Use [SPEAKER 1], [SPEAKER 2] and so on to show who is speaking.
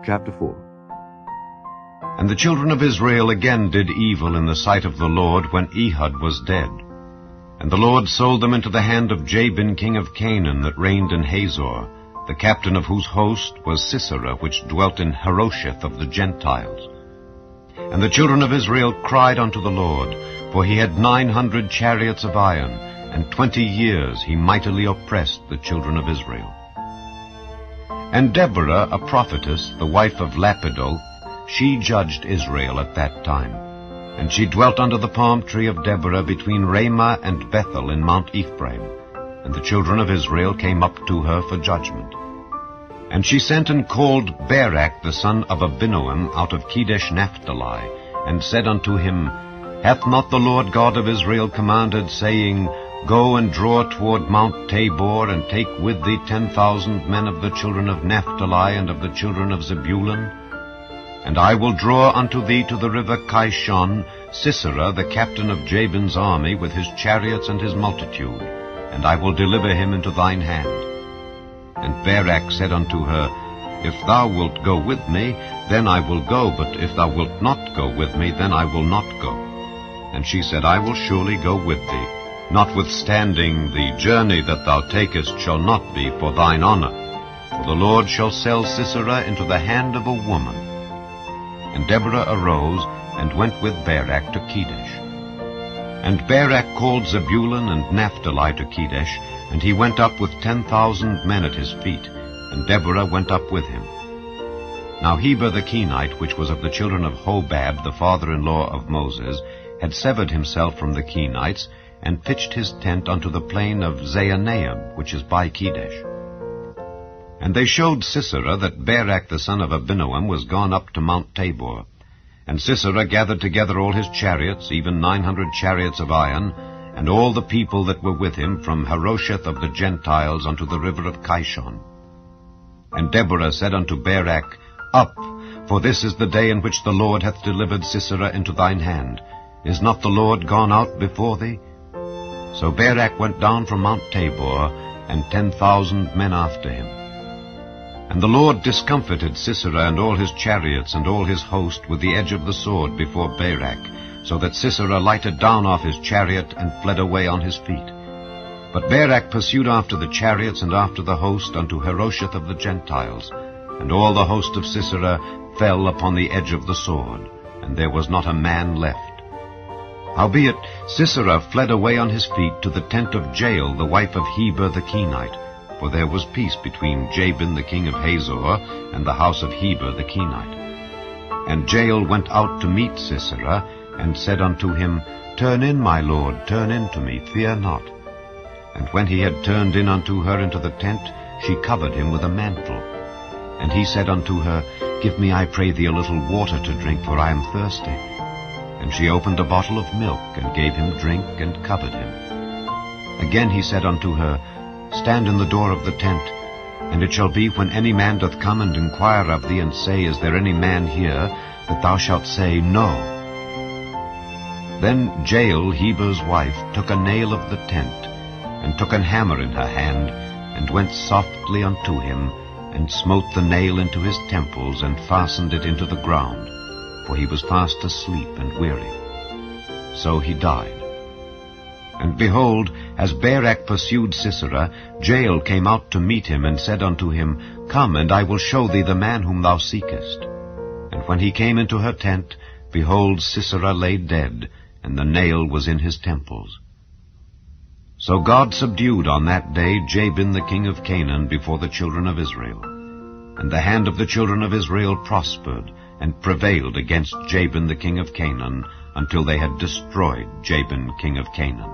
[SPEAKER 1] Chapter 4.
[SPEAKER 2] And the children of Israel again did evil in the sight of the Lord when Ehud was dead. And the Lord sold them into the hand of Jabin king of Canaan, that reigned in Hazor, the captain of whose host was Sis-era, which dwelt in Harosheth of the Gentiles. And the children of Israel cried unto the Lord, for he had 900 chariots of iron, and 20 years he mightily oppressed the children of Israel. And Deborah, a prophetess, the wife of Lapidoth, she judged Israel at that time. And she dwelt under the palm tree of Deborah between Ramah and Bethel in Mount Ephraim. And the children of Israel came up to her for judgment. And she sent and called Barak the son of Abinoam out of Kedesh Naphtali, and said unto him, Hath not the Lord God of Israel commanded, saying, Go and draw toward Mount Tabor, and take with thee 10,000 men of the children of Naphtali and of the children of Zebulun? And I will draw unto thee to the river Kishon Sis-era, the captain of Jabin's army, with his chariots and his multitude, and I will deliver him into thine hand. And Barak said unto her, If thou wilt go with me, then I will go, but if thou wilt not go with me, then I will not go. And she said, I will surely go with thee, notwithstanding the journey that thou takest shall not be for thine honor, for the Lord shall sell Sis-era into the hand of a woman. And Deborah arose, and went with Barak to Kedesh. And Barak called Zebulun and Naphtali to Kedesh, and he went up with 10,000 men at his feet, and Deborah went up with him. Now Heber the Kenite, which was of the children of Hobab, the father-in-law of Moses, had severed himself from the Kenites, and pitched his tent unto the plain of Zaanaim, which is by Kedesh. And they showed Sisera that Barak the son of Abinoam was gone up to Mount Tabor. And Sisera gathered together all his chariots, even 900 chariots of iron, and all the people that were with him, from Harosheth of the Gentiles unto the river of Kishon. And Deborah said unto Barak, Up, for this is the day in which the Lord hath delivered Sisera into thine hand. Is not the Lord gone out before thee? So Barak went down from Mount Tabor, and 10,000 men after him. And the Lord discomfited Sisera and all his chariots and all his host with the edge of the sword before Barak, so that Sisera lighted down off his chariot and fled away on his feet. But Barak pursued after the chariots and after the host unto Harosheth of the Gentiles, and all the host of Sisera fell upon the edge of the sword, and there was not a man left. Howbeit Sisera fled away on his feet to the tent of Jael, the wife of Heber the Kenite, for there was peace between Jabin the king of Hazor and the house of Heber the Kenite. And Jael went out to meet Sisera, and said unto him, Turn in, my lord, turn in to me, fear not. And when he had turned in unto her into the tent, she covered him with a mantle. And he said unto her, Give me, I pray thee, a little water to drink, for I am thirsty. And she opened a bottle of milk, and gave him drink, and covered him. Again he said unto her, Stand in the door of the tent, and it shall be, when any man doth come and inquire of thee, and say, Is there any man here? That thou shalt say, No. Then Jael, Heber's wife, took a nail of the tent, and took an hammer in her hand, and went softly unto him, and smote the nail into his temples, and fastened it into the ground, for he was fast asleep and weary. So he died. And behold, as Barak pursued Sisera, Jael came out to meet him, and said unto him, Come, and I will show thee the man whom thou seekest. And when he came into her tent, behold, Sisera lay dead, and the nail was in his temples. So God subdued on that day Jabin the king of Canaan before the children of Israel. And the hand of the children of Israel prospered, and prevailed against Jabin the king of Canaan, until they had destroyed Jabin king of Canaan.